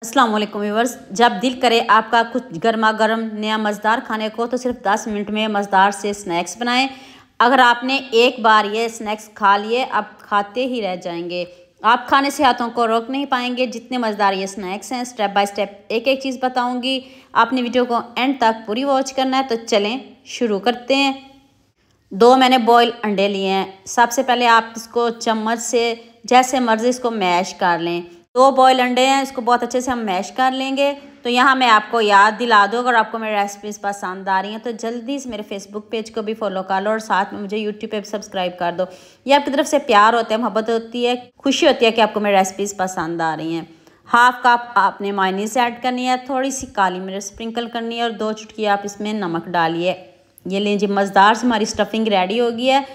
अस्सलाम वालेकुम व्यूअर्स। जब दिल करे आपका कुछ गर्मा गर्म नया मज़ेदार खाने को तो सिर्फ 10 मिनट में मज़ेदार से स्नैक्स बनाएं। अगर आपने एक बार ये स्नैक्स खा लिए आप खाते ही रह जाएंगे। आप खाने से हाथों को रोक नहीं पाएंगे। जितने मज़ेदार ये स्नैक्स हैं, स्टेप बाय स्टेप एक एक चीज़ बताऊंगी। आपने वीडियो को एंड तक पूरी वॉच करना है। तो चलें शुरू करते हैं। 2 मैंने बॉयल अंडे लिए हैं। सबसे पहले आप इसको चम्मच से जैसे मर्ज़ी इसको मैश कर लें। 2 बॉयल अंडे हैं, इसको बहुत अच्छे से हम मैश कर लेंगे। तो यहाँ मैं आपको याद दिला दूँ, अगर आपको मेरी रेसिपीज़ पसंद आ रही हैं तो जल्दी से मेरे फेसबुक पेज को भी फॉलो कर लो और साथ में मुझे यूट्यूब पे भी सब्सक्राइब कर दो। ये आपकी तरफ से प्यार होता है, मोहब्बत होती है, खुशी होती है कि आपको मेरी रेसिपीज़ पसंद आ रही हैं। हाफ कप आपने मायोनीज़ ऐड करनी है, थोड़ी सी काली मिर्च स्प्रिंकल करनी है और 2 चुटकी आप इसमें नमक डालिए। ये लीजिए, मज़ेदार से हमारी स्टफिंग रेडी हो गई है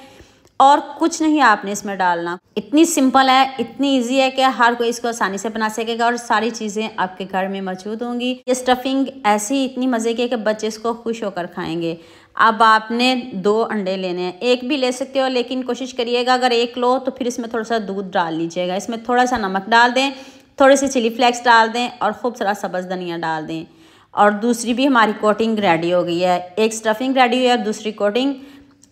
और कुछ नहीं आपने इसमें डालना। इतनी सिंपल है, इतनी इजी है कि हर कोई इसको आसानी से बना सकेगा और सारी चीज़ें आपके घर में मौजूद होंगी। ये स्टफिंग ऐसी इतनी मज़े की है कि बच्चे इसको खुश होकर खाएंगे। अब आपने 2 अंडे लेने हैं, एक भी ले सकते हो लेकिन कोशिश करिएगा अगर एक लो तो फिर इसमें थोड़ा सा दूध डाल लीजिएगा। इसमें थोड़ा सा नमक डाल दें, थोड़ी सी चिली फ्लेक्स डाल दें और खूब सारा सब्ज़ धनिया डाल दें। और दूसरी भी हमारी कोटिंग रेडी हो गई है। एक स्टफिंग रेडी हुई है और दूसरी कोटिंग।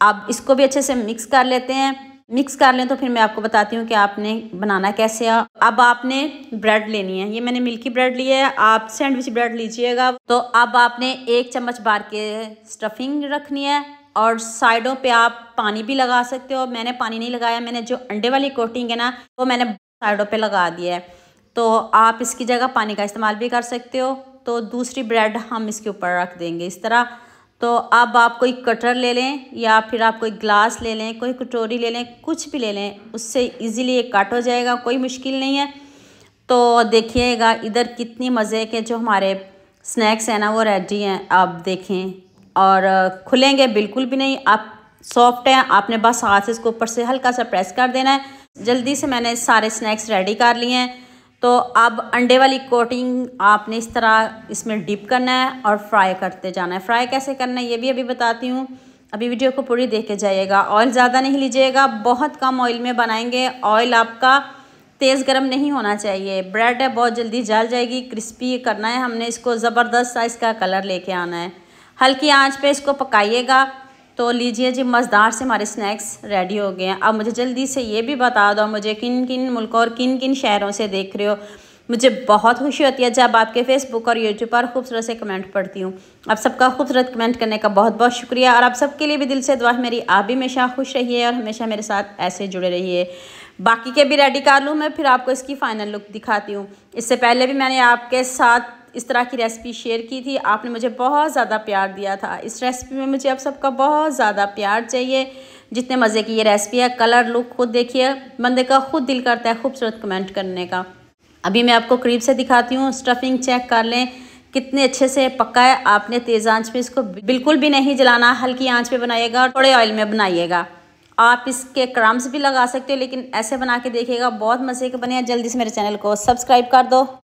अब इसको भी अच्छे से मिक्स कर लेते हैं। मिक्स कर लें तो फिर मैं आपको बताती हूँ कि आपने बनाना कैसे है। अब आपने ब्रेड लेनी है, ये मैंने मिल्की ब्रेड ली है, आप सैंडविच ब्रेड लीजिएगा। तो अब आपने 1 चम्मच भर के स्टफिंग रखनी है और साइडों पे आप पानी भी लगा सकते हो। मैंने पानी नहीं लगाया, मैंने जो अंडे वाली कोटिंग है ना वो मैंने साइडों पे लगा दिया है। तो आप इसकी जगह पानी का इस्तेमाल भी कर सकते हो। तो दूसरी ब्रेड हम इसके ऊपर रख देंगे इस तरह। तो अब आप कोई कटर ले लें या फिर आप कोई ग्लास ले लें, कोई कटोरी ले लें, कुछ भी ले लें, उससे इजीली ये कट हो जाएगा, कोई मुश्किल नहीं है। तो देखिएगा इधर कितनी मज़े के जो हमारे स्नैक्स हैं ना वो रेडी हैं। आप देखें और खुलेंगे बिल्कुल भी नहीं, आप सॉफ्ट हैं। आपने बस हाथ से इसको ऊपर से हल्का सा प्रेस कर देना है। जल्दी से मैंने सारे स्नैक्स रेडी कर लिए हैं। तो अब अंडे वाली कोटिंग आपने इस तरह इसमें डिप करना है और फ्राई करते जाना है। फ्राई कैसे करना है ये भी अभी बताती हूँ, अभी वीडियो को पूरी देख के जाइएगा। ऑयल ज़्यादा नहीं लीजिएगा, बहुत कम ऑयल में बनाएंगे। ऑयल आपका तेज़ गर्म नहीं होना चाहिए। ब्रेड है बहुत जल्दी जल जाएगी। क्रिस्पी करना है हमने इसको, ज़बरदस्त सा इसका कलर लेके आना है। हल्की आँच पे इसको पकाइएगा। तो लीजिए जी, मज़ेदार से हमारे स्नैक्स रेडी हो गए हैं। अब मुझे जल्दी से ये भी बता दो मुझे किन किन मुल्कों और किन किन शहरों से देख रहे हो। मुझे बहुत खुशी होती है जब आपके फेसबुक और यूट्यूब पर खूबसूरत से कमेंट पढ़ती हूँ। आप सबका खूबसूरत कमेंट करने का बहुत बहुत शुक्रिया और आप सबके लिए भी दिल से दुआ है मेरी, आप भी हमेशा खुश रहिए और हमेशा मेरे साथ ऐसे जुड़े रहिए। बाकी के भी रेडी कर लूँ मैं, फिर आपको इसकी फ़ाइनल लुक दिखाती हूँ। इससे पहले भी मैंने आपके साथ इस तरह की रेसिपी शेयर की थी, आपने मुझे बहुत ज़्यादा प्यार दिया था। इस रेसिपी में मुझे आप सबका बहुत ज़्यादा प्यार चाहिए। जितने मज़े की ये रेसिपी है, कलर लुक खुद देखिए, बंदे का खुद दिल करता है खूबसूरत कमेंट करने का। अभी मैं आपको करीब से दिखाती हूँ। स्टफिंग चेक कर लें कितने अच्छे से पका है। आपने तेज़ आंच पे इसको बिल्कुल भी नहीं जलाना, हल्की आंच पे बनाइएगा और थोड़े ऑयल में बनाइएगा। आप इसके क्रम्स भी लगा सकते हो लेकिन ऐसे बना के देखिएगा, बहुत मज़े के बने हैं। जल्दी से मेरे चैनल को सब्सक्राइब कर दो।